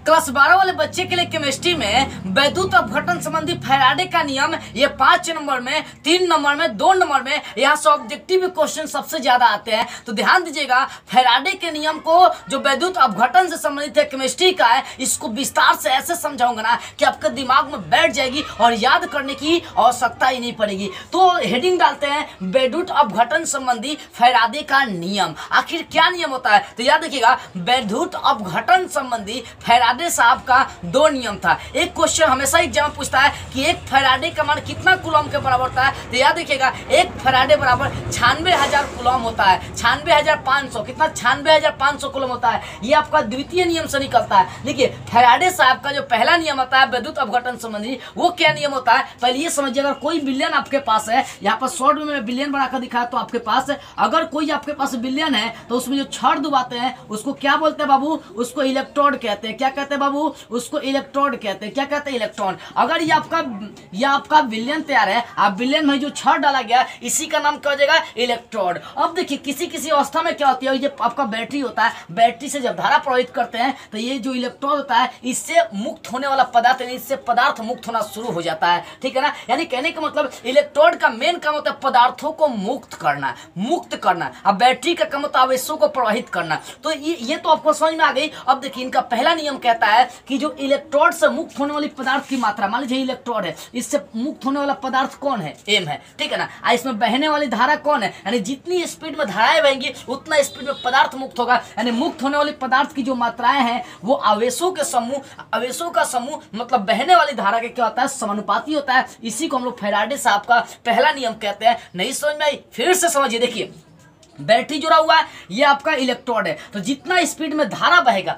Class 12 वाले बच्चे के लिए केमिस्ट्री में वैद्युत अपघटन संबंधी फैराडे का नियम, ये 5 नंबर में, 3 नंबर में, 2 नंबर में, यहाँ से ऑब्जेक्टिव क्वेश्चन सबसे ज्यादा आते हैं। तो ध्यान दीजिएगा, फैराडे के नियम को जो वैद्युत अपघटन से संबंधित है केमिस्ट्री का है, इसको विस्तार से ऐसे समझाऊंगा ना कि आपके दिमाग में बैठ जाएगी और याद करने की आवश्यकता ही नहीं पड़ेगी। तो हेडिंग डालते हैं वैद्युत अपघटन संबंधी फैराडे का नियम। आखिर क्या नियम होता है? तो याद रखिएगा, वैद्युत अपघटन संबंधी फैराडे साहब का 2 नियम था। एक क्वेश्चन हमेशा एग्जाम में पूछता है कि एक फैराडे का मान कितना कूलम के बराबर होता है? तो याद रखिएगा, एक फैराडे बराबर 96,000 कूलम होता है। 96,500 कितना? 96,500 कूलम होता है। ये आपका द्वितीय नियम से निकलता है। देखिए, फैराडे साहब का जो पहला नियम होता है वैद्युत अपघटन संबंधी, वो क्या नियम होता है? पहले ये समझिए, अगर कोई बिलियन आपके पास है, यहाँ पर शॉर्ट में मैं बिलियन बनाकर दिखाया तो आपके पास है, अगर कोई आपके पास बिलियन है तो उसमें जो छड़ डुबाते हैं उसको क्या बोलते हैं बाबू? उसको इलेक्ट्रोड कहते हैं। क्या कहते हैं बाबू? उसको इलेक्ट्रोड कहते हैं। क्या कहते हैं? इलेक्ट्रॉन। अगर ये आपका बिलियन तैयार है, आप बिलियन में जो छड़ डाला गया, इसी का नाम क्या हो जाएगा? इलेक्ट्रोड। अब देखिए, किसी किसी अवस्था में क्या होती है, ये आपका बैटरी होता है, बैटरी से जब धारा प्रवाहित करते हैं तो ये जो इलेक्ट्रोड होता है, इससे मुक्त होने वाला पदार्थ, यानी इससे पदार्थ मुक्त होना शुरू हो जाता है। ठीक है ना? यानी कहने का मतलब, इलेक्ट्रोड का मेन काम होता है पदार्थों को मुक्त करना। अब बैटरी का काम होता है आवेशों को प्रवाहित करना। तो ये तो आपको समझ में आ गई। अब देखिए, इनका पहला नियम कहता है कि जो इलेक्ट्रोड से मुक्त होने वाली पदार्थ की मात्रा, मान लीजिए इलेक्ट्रोड है, इससे मुक्त होने वाला पदार्थ कौन है? एम है। ठीक है ना? इसमें बहने वाली धारा कौन है? यानी जितनी स्पीड में धाराएं बहेंगी उतना स्पीड में पदार्थ मुक्त होगा। यानी मुक्त होने वाली पदार्थ की जो मात्राएं हैं वो आवेशों का समूह मतलब बहने वाली धारा के क्या होता है? समानुपाती होता है। इसी को हम लोग फैराडे साहब का पहला नियम कहते हैं। नहीं समझ में आई? फिर से समझिए। देखिए, बैटरी जुड़ा हुआ है, ये आपका इलेक्ट्रोड है, तो जितना स्पीड में धारा बहेगा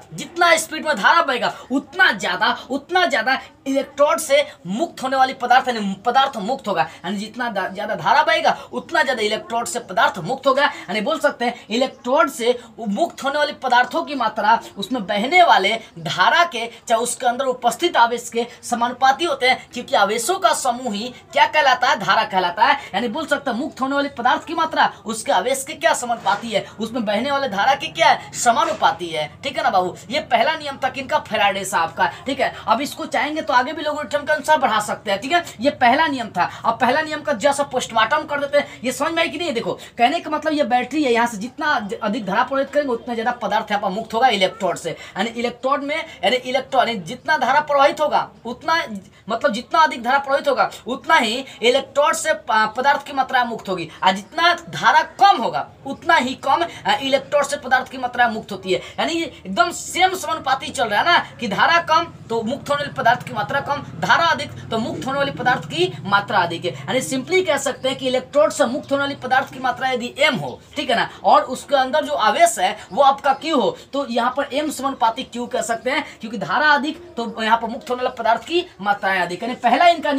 उतना ज्यादा इलेक्ट्रोड से मुक्त होने वाली पदार्थ, यानी पदार्थ मुक्त होगा। यानी जितना ज्यादा धारा बहेगा उतना ज्यादा इलेक्ट्रोड से पदार्थ मुक्त होगा। यानी बोल सकते हैं, इलेक्ट्रोड से मुक्त होने वाली पदार्थों की मात्रा उसमें बहने वाले धारा के, चाहे उसके अंदर उपस्थित आवेश के समानुपाती होते हैं, क्योंकि आवेशों का समूह ही क्या कहलाता है? धारा कहलाता है। यानी बोल सकते हैं, मुक्त होने वाली पदार्थ की मात्रा उसके आवेश के क्या समानुपाती है, उसमें बहने वाले धारा की क्या है? समानुपाती है। ठीक है ना बाबू? ये पहला नियम था किनका? फैराडे साहब का। ठीक है, अब इसको चाहेंगे तो आगे भी लोग टर्म के अनुसार बढ़ा सकते हैं। ठीक है, ये पहला नियम था। अब पहला नियम का जैसा पोस्टमार्टम कर देते हैं। ये समझ में आई कि नहीं? देखो, कहने का मतलब, ये बैटरी है, यहाँ से जितना अधिक धारा प्रवाहित करेंगे उतना ज्यादा पदार्थ यहाँ पर मुक्त होगा इलेक्ट्रोड से। यानी इलेक्ट्रोड में, यानी इलेक्ट्रॉन जितना धारा प्रवाहित होगा उतना, मतलब जितना अधिक धारा प्रवाहित होगा उतना ही इलेक्ट्रोड से पदार्थ की मात्रा मुक्त होगी, और जितना धारा कम होगा उतना ही कम इलेक्ट्रोड से पदार्थ की मात्रा मुक्त होती है। यानी एकदम सेम समानुपाती चल रहा है ना, कि धारा कम तो मुक्त होने वाले पदार्थ की मात्रा कम, धारा अधिक तो मुक्त होने वाली पदार्थ की मात्रा अधिक है। यानी सिंपली कह सकते हैं कि इलेक्ट्रोड से मुक्त होने वाली पदार्थ की मात्रा यदि m हो, ठीक है ना, और उसके अंदर जो आवेश है वो आपका q हो, तो यहाँ पर m समानुपाती q कह सकते हैं, क्योंकि धारा अधिक तो यहाँ पर मुक्त होने वाला पदार्थ की मात्राएं अधिक। यानी पहला इनका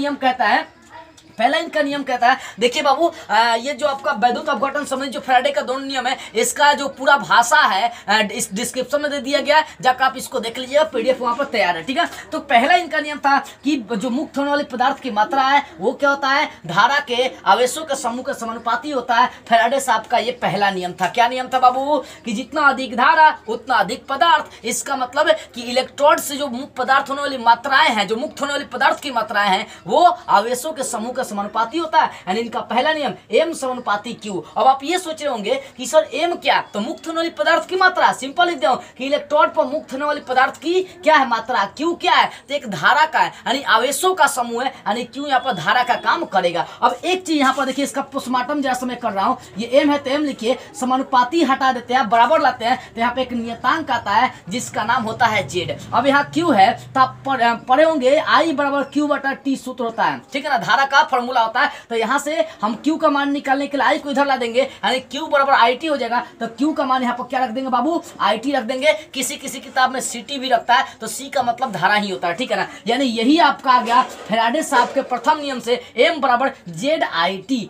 नियम कहता है, देखिए बाबू, ये जो आपका वैद्युत अपघटन संबंधी जो फैराडे का 2 नियम है, इसका जो पूरा भाषा है इस डिस्क्रिप्शन में दे दिया गया है, जाकर आप इसको देख लीजिएगा, पीडीएफ वहां पर तैयार है। ठीक है, तो पहला इनका नियम था कि जो मुक्त होने वाले पदार्थ की मात्रा है वो क्या होता है? धारा के आवेशों के समूह के समानुपाती होता है। फैराडे साहब का ये पहला नियम था। क्या नियम था बाबू? कि जितना अधिक धारा उतना अधिक पदार्थ। इसका मतलब है कि इलेक्ट्रोड से जो मुक्त पदार्थ होने वाली मात्राएं हैं, जो मुक्त होने वाली पदार्थ की मात्राएं हैं, वो आवेशों के समूह का समानुपाती होता है। यानी इनका पहला नियम m समानुपाती q। अब आप ये सोच रहे होंगे कि सर m क्या? तो मुक्त होने वाली पदार्थ की मात्रा। सिंपल लिख दो कि इलेक्ट्रोड पर मुक्त होने वाली पदार्थ की क्या है? मात्रा। q क्या है? तो एक धारा का है, यानी आवेशों का समूह है, यानी q यहाँ पर धारा का काम करेगा। अब एक चीज यहाँ पर देखिए, इसका पोस्टमार्टम जैसा मैं कर रहा हूँ, ये m है तो m लिखिए, समानुपाती हटा देते हैं, बराबर लाते हैं, तो यहाँ पे एक नियतांक आता है जिसका नाम होता है z। अब यहाँ q है तो आप पढ़े होंगे I बराबर q/t सूत्र होता है। ठीक है ना, धारा का फॉर्मूला होता है। तो यहाँ से हम Q का मान निकालने के लिए I को इधर ला देंगे, यानी Q बराबर IT हो जाएगा। तो Q का मान यहाँ पर क्या रख देंगे बाबू? IT रख देंगे। किसी किसी किताब में CT भी रखता है, तो C का मतलब धारा ही होता है। ठीक है ना, यानी यही आपका आ गया फैराडे साहब के प्रथम नियम से, M बराबर ZIT।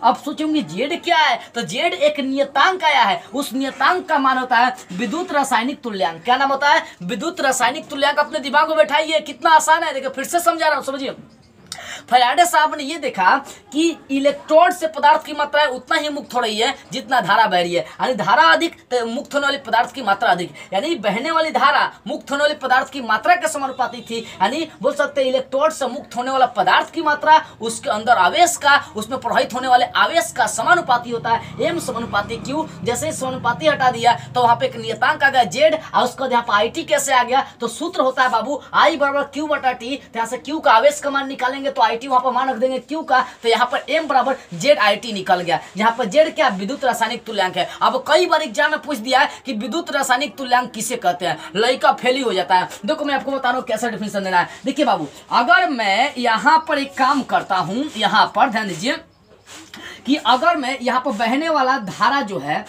अब सोचेंगे Z क्या है? तो Z एक नियतांक आया है, उस नियतांक का मान होता है विद्युत रासायनिक तुल्यांक। क्या नाम होता है? विद्युत रासायनिक तुल्यांक। अपने दिमाग में बैठाइए, कितना आसान है। देखिए, फिर से समझा रहा हूँ, समझिए। फैराडे साहब ने ये देखा कि इलेक्ट्रॉन से पदार्थ की मात्रा उतना ही मुक्त हो रही है जितना धारा बह रही है, यानी धारा अधिक तो मुक्त होने वाली पदार्थ की मात्रा अधिक, यानी बहने वाली धारा मुक्त होने वाले पदार्थ की मात्रा के समानुपाती थी। यानी बोल सकते हैं इलेक्ट्रॉन से मुक्त होने वाला पदार्थ की मात्रा उसके अंदर आवेश का, उसमें प्रवाहित होने वाले आवेश का समानुपाती होता है, एम समानुपाती क्यू। जैसे समानुपाती हटा दिया तो वहां पे एक नियतांक आ गया जेड, और उसका यहाँ पर आई टी कैसे आ गया, तो सूत्र होता है बाबू आई बराबर क्यू बटा टी। तो यहाँ से क्यू का आवेश का मान निकालेंगे तो आई टी वहां पर मान रख देंगे क्यू का, तो यहाँ पर एम बराबर जेड आई टी निकल गया। यहाँ पर जेड क्या, विद्युत रासायनिक तुल्यांक है। अब कई बार एग्जाम में पूछ दिया है कि विद्युत रासायनिक तुल्यांक किसे कहते हैं, लड़का फेल ही हो जाता है। देखो मैं आपको बता रहा हूँ कैसा डिफिनेशन देना है। देखिए बाबू, अगर मैं यहाँ पर एक काम करता हूँ, यहाँ पर ध्यान दीजिए कि अगर मैं यहाँ पर बहने वाला धारा जो है,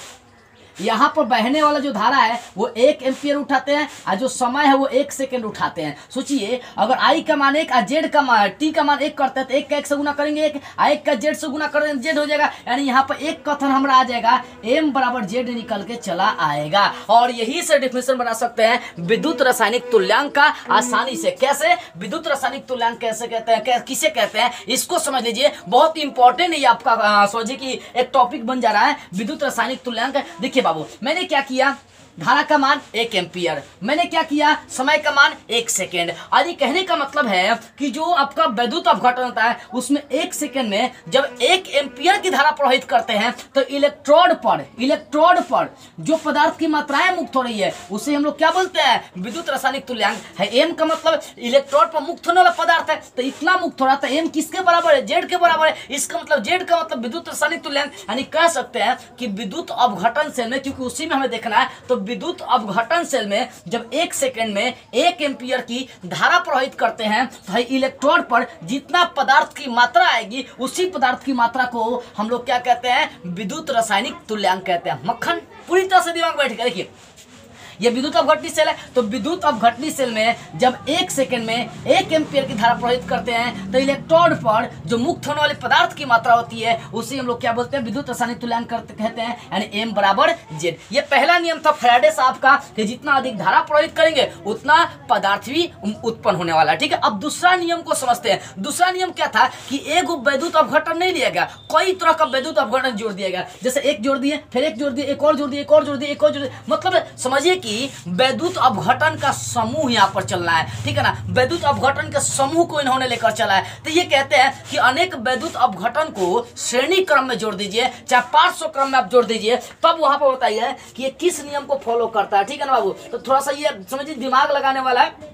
यहाँ पर बहने वाला जो धारा है वो 1 एम्पियर उठाते हैं, और जो समय है वो 1 सेकेंड उठाते हैं। सोचिए अगर आई का मान 1 और जेड का मान टी का मान 1 करते हैं तो 1 का 1 से गुना करेंगे 1, 1 का जेड से गुना करेंगे जेड हो जाएगा। यानी यहाँ पर एक कथन हमारा आ जाएगा एम बराबर जेड निकल के चला आएगा। और यही से डिफिनेशन बना सकते हैं विद्युत रासायनिक तुल्यांक का आसानी से। कैसे विद्युत रासायनिक तुल्यांक कैसे कहते हैं, किसे कहते हैं, इसको समझ लीजिए। बहुत इंपॉर्टेंट ये आपका समझिए कि एक टॉपिक बन जा रहा है विद्युत रासायनिक तुल्यांक। देखिए बाबू, मैंने क्या किया, धारा का मान 1 एम्पियर, मैंने क्या किया, समय का मान 1 सेकेंड। आदि कहने का मतलब है कि जो आपका विद्युत अपघटन होता है उसमें 1 सेकेंड में जब 1 एम्पियर की धारा प्रवाहित करते हैं तो इलेक्ट्रोड पर जो पदार्थ की मात्राएं मुक्त हो रही है उसे हम लोग क्या बोलते हैं, विद्युत रासायनिक तुल्यांक है। एम का मतलब इलेक्ट्रोड पर मुक्त होने वाला पदार्थ है, तो इतना मुक्त हो रहा था, एम किसके बराबर है, जेड के बराबर है। इसका मतलब जेड का मतलब विद्युत रासायनिक तुल्यांक, यानी कह सकते हैं कि विद्युत अपघटन सेल में, क्योंकि उसी में हमें देखना है, तो विद्युत अपघटन सेल में जब 1 सेकेंड में 1 एम्पियर की धारा प्रवाहित करते हैं तो इलेक्ट्रोड पर जितना पदार्थ की मात्रा आएगी उसी पदार्थ की मात्रा को हम लोग क्या कहते हैं, विद्युत रासायनिक तुल्यांक कहते हैं। मक्खन पूरी तरह से दिमाग बैठ गया। देखिए ये विद्युत अपघटनी सेल है, तो विद्युत अपघटनी सेल में जब 1 सेकेंड में 1 एम्पियर की धारा प्रवाहित करते हैं तो इलेक्ट्रोड पर जो मुक्त होने वाले पदार्थ की मात्रा होती है उसे हम लोग क्या बोलते हैं, विद्युत रासायनिक तुल्यांक कहते हैं, यानी एम बराबर जेड। ये पहला नियम था फैराडे साहब का कि जितना अधिक धारा प्रवाहित करेंगे उतना पदार्थ भी उत्पन्न होने वाला है। ठीक है, अब दूसरा नियम को समझते हैं। दूसरा नियम क्या था कि एक विद्युत अपघटन नहीं लिया गया, कई तरह का विद्युत अपघटन जोड़ दिया गया। जैसे एक जोड़ दिए, फिर एक जोड़ दिए, एक और जोड़ दिए, एक और जोड़ दिए, एक और जोड़ दिए, मतलब समझिए कि विद्युत अपघटन का समूह यहाँ पर चलना है। ठीक है ना, विद्युत अपघटन के समूह को इन्होंने लेकर चला है। तो ये कहते हैं कि अनेक विद्युत अपघटन को श्रेणी क्रम में जोड़ दीजिए, चाहे 500 क्रम में आप जोड़ दीजिए, तब वहां पर बताइए कि ये किस नियम को फॉलो करता है। ठीक है ना बाबू, तो थोड़ा सा ये समझिए दिमाग लगाने वाला है।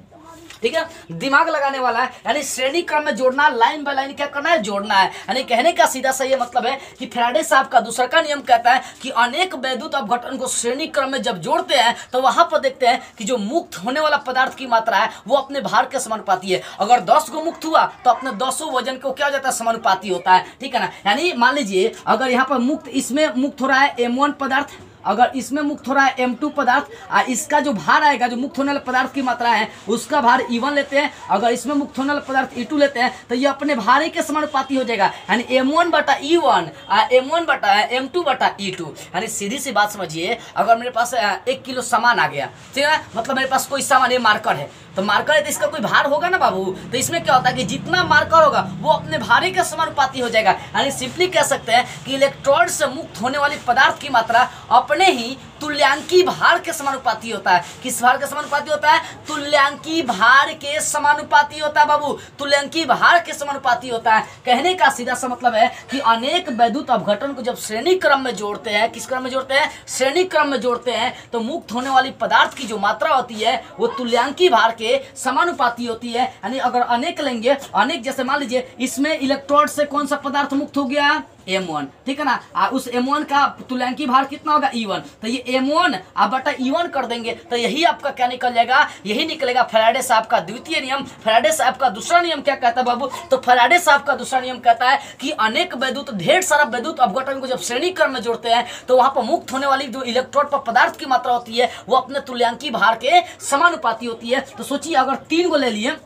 ठीक है, दिमाग लगाने वाला है, यानी श्रेणी क्रम में जोड़ना, लाइन बाय लाइन क्या करना है, जोड़ना है। यानी कहने का सीधा सा ये मतलब है कि फैराडे साहब का दूसरा का नियम कहता है कि अनेक विद्युत अपघटन को श्रेणी क्रम में जब जोड़ते हैं तो वहां पर देखते हैं कि जो मुक्त होने वाला पदार्थ की मात्रा है वो अपने भार के समानुपाती है। अगर 10 को मुक्त हुआ तो अपने 10 वजन को क्या हो जाता है, समानुपाती होता है। ठीक है ना, यानी मान लीजिए अगर यहाँ पर मुक्त, इसमें मुक्त हो रहा है M1 पदार्थ, अगर इसमें मुक्त हो रहा है M2 पदार्थ, इसका जो भार आएगा, जो मुक्त होने वाले पदार्थ की मात्रा है उसका भार E1 लेते हैं, अगर इसमें मुक्त होने वाला पदार्थ E2 लेते हैं तो ये अपने भार के समानुपाती हो जाएगा, यानी M1 बटा E1 M1 बटा M2 बटा E2। यानी सीधी सी बात समझिए, अगर मेरे पास 1 किलो सामान आ गया, ठीक है, मतलब मेरे पास कोई सामान, ये मार्कर है, तो मार्कर है तो इसका कोई भार होगा ना बाबू, तो इसमें क्या होता है कि जितना मार्कर होगा वो अपने भारे के समानुपाती हो जाएगा। यानी सिंपली कह सकते हैं कि इलेक्ट्रोड से मुक्त होने वाली पदार्थ की मात्रा अपने ही तुल्यांकी भार के समानुपाती होता है। किस भार के समानुपाती होता है, तुल्यांकी भार के समानुपाती होता है बाबू, तुल्यांकी भार के समानुपाती होता है। कहने का सीधा सा मतलब है कि अनेक विद्युत अपघटन को जब श्रेणी क्रम में जोड़ते हैं, किस क्रम में जोड़ते हैं, श्रेणी क्रम में जोड़ते हैं, तो मुक्त होने वाली पदार्थ की जो मात्रा होती है वो तुल्यांकी भार के समानुपाती होती है। यानी अगर अनेक लेंगे, अनेक जैसे मान लीजिए इसमें इलेक्ट्रोड से कौन सा पदार्थ मुक्त हो गया, M1, ठीक है ना, उस M1 का तुल्यांकी भार कितना होगा, E1, तो ये M1 आप बटा E1 कर देंगे तो यही आपका क्या निकल जाएगा, यही निकलेगा फैराडे साहब का द्वितीय नियम। फैराडे साहब का दूसरा नियम क्या कहता है बाबू, तो फैराडे साहब का दूसरा नियम कहता है कि अनेक विद्युत, ढेर सारा विद्युत अपघटन को जब श्रेणी क्रम में जोड़ते हैं तो वहां पर मुक्त होने वाली जो इलेक्ट्रोड पर पदार्थ की मात्रा होती है वो अपने तुल्यांकी भार के समानुपाती होती है। तो सोचिए अगर 3 को ले लिए,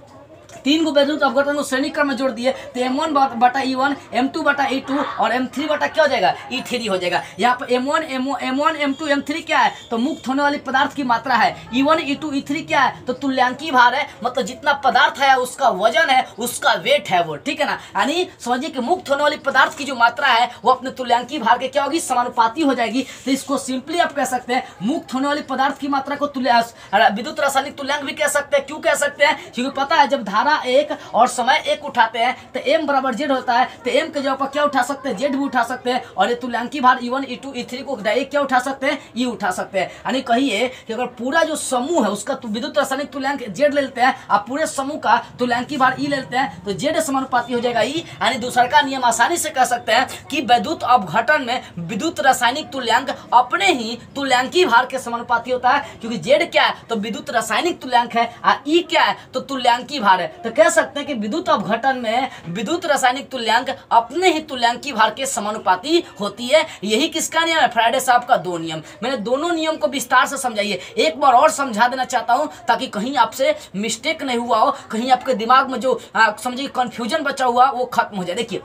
तीन गो वैद्युत अपघटन को श्रेणी क्रम में जोड़ दिए तो M1 बटा E1, M2 बटा E2 और M3 बटा क्या हो जाएगा, E3 हो जाएगा। यहाँ पर M1, M2, M3 क्या है, तो मुक्त होने वाली पदार्थ की मात्रा है। E1, E2, E3 क्या है, तो तुल्यांकी भार है, मतलब जितना पदार्थ है उसका वजन है, उसका वेट है वो, ठीक है ना। यानी समझिए कि मुक्त होने वाली पदार्थ की जो मात्रा है वो अपने तुल्यांकी भार के क्या होगी, समानुपाती हो जाएगी। तो इसको सिंपली आप कह सकते हैं मुक्त होने वाली पदार्थ की मात्रा को विद्युत रासायनिक तुल्यांक भी कह सकते हैं। क्यों कह सकते हैं, क्योंकि पता है जब धारा 1 और समय 1 उठाते हैं तो M बराबर Z होता है, तो M के जगह पर क्या उठा सकते हैं, Z भी उठा सकते हैं, और ये तुल्यांकी भार E1, E2, E3 को डायरेक्ट क्या उठा सकते हैं, E उठा सकते हैं। यानी कहिए कि अगर पूरा जो समूह है उसका विद्युत रासायनिक तुल्यांक Z लेते हैं, आप पूरे समूह का तुल्यांकी भार E लेते हैं, तो Z समानुपाती हो जाएगा E। यानी दूसरा का नियम आसानी से कह सकते हैं कि वैद्युत अपघटन में विद्युत रासायनिक तुल्यांक अपने ही तुल्यांकी भार के समानुपाती होता है, क्योंकि Z क्या है, तो विद्युत रासायनिक तुल्यांक है, और E क्या है, तो तुल्यांकी भार है। तो कह सकते हैं कि विद्युत अपघटन में विद्युत रासायनिक तुल्यांक अपने ही तुल्यांकी भार के समानुपाती होती है। यही किसका नियम है, फैराडे साहब का दो नियम। मैंने दोनों नियम को विस्तार से समझाइए, एक बार और समझा देना चाहता हूं ताकि कहीं आपसे मिस्टेक नहीं हुआ हो, कहीं आपके दिमाग में जो समझिए कंफ्यूजन बचा हुआ वो खत्म हो जाए। देखिए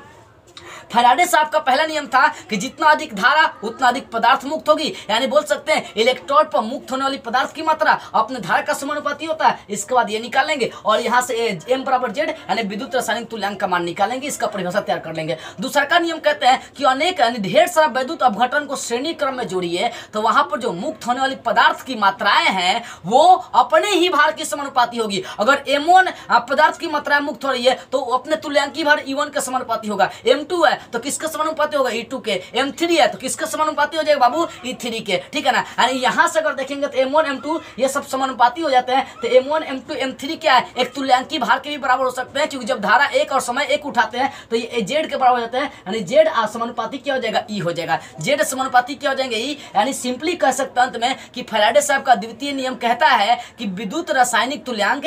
फैराडे साहब का पहला नियम था कि जितना अधिक धारा उतना अधिक पदार्थ मुक्त होगी, यानी बोल सकते हैं इलेक्ट्रोड पर मुक्त होने वाली पदार्थ की मात्रा अपने धारा का समानुपाती होता है। इसके बाद ये निकालेंगे और यहाँ से M बराबर Z यानी विद्युत रासायनिक तुल्यांक का मान निकालेंगे, इसका परिभाषा तैयार कर लेंगे। दूसरा का नियम कहते हैं कि अनेक यानी ढेर सारा वैद्युत अपघटन को श्रेणी क्रम में जोड़िए तो वहां पर जो मुक्त होने वाली पदार्थ की मात्राएं हैं वो अपने ही भार की समानुपाती होगी। अगर M1 पदार्थ की मात्रा मुक्त हो रही है तो अपने तुल्यांकी भार E1 के समानुपाती होगा। M2 है तो किसका समानुपाती होगा, E2 के। M3 है तो किसका समानुपाती हो जाएगा बाबू, E3 के, ठीक है ना। यानी यहां से अगर देखेंगे तो M1, M2 ये सब समानुपाती हो जाते हैं, तो M1, M2, M3 क्या है, एक तुल्यांकी भार के भी बराबर हो सकते हैं, क्योंकि जब धारा 1 और समय 1 उठाते हैं तो ये Z के बराबर हो जाते हैं। यानी Z समानुपाती क्या हो जाएगा, E हो जाएगा। Z समानुपाती क्या हो जाएंगे, E। यानी सिंपली कह सकते हैं अंत में कि फैराडे साहब का द्वितीय नियम कहता है कि विद्युत रासायनिक तुल्यांक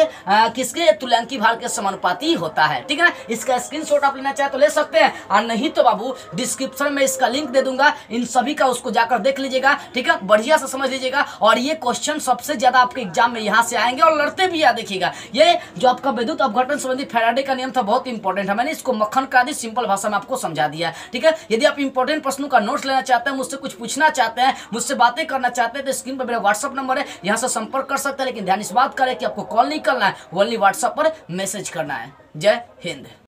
किसके तुल्यांकी भार के समानुपाती होता है, ठीक है ना। इसका स्क्रीनशॉट आप लेना चाहे तो ले सकते हैं, और नहीं तो बाबू डिस्क्रिप्शन में इसका लिंक दे दूंगा, इन सभी का उसको जाकर देख लीजिएगा, ठीक है, बढ़िया से समझ लीजिएगा। और ये क्वेश्चन सबसे ज्यादा आपके एग्जाम में यहां से आएंगे और लड़ते भी याद देखिएगा। ये जो आपका विद्युत अपघटन संबंधी फैराडे का नियम था बहुत इंपॉर्टेंट है, मैंने इसको मक्खन करा दी, सिंपल भाषा में आपको समझा दिया, ठीक है। यदि आप इंपॉर्टेंट प्रश्नों का नोट्स लेना चाहते हैं, मुझसे कुछ पूछना चाहते हैं, मुझसे बातें करना चाहते हैं, तो स्क्रीन पर मेरा व्हाट्सअप नंबर है, यहाँ से संपर्क कर सकते हैं। लेकिन ध्यान इस बात करें कि आपको कॉल नहीं करना है, ओनली व्हाट्सएप पर मैसेज करना है। जय हिंद।